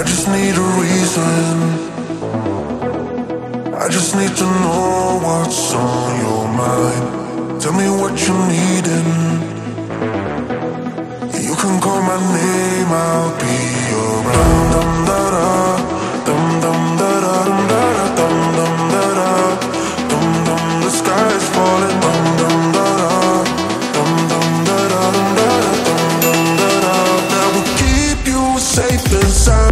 I just need a reason. I just need to know what's on your mind. Tell me what you're needing. You can call my name, I'll be around. Dum da da, dum dum da da, dum da da, dum dum da da, dum dum. The sky is falling. Dum dum da da, dum dum da da, dum da da, dum dum da da. That will keep you safe and sound.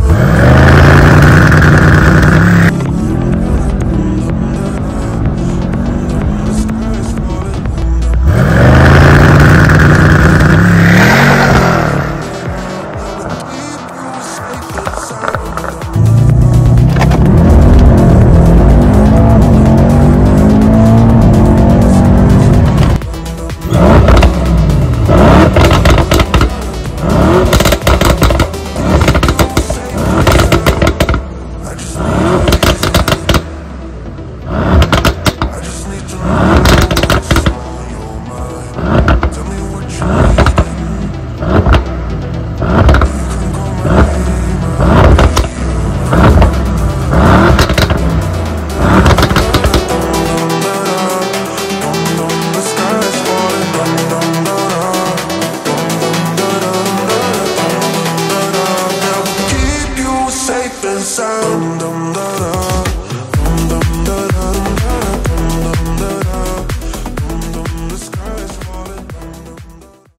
Safe and sound.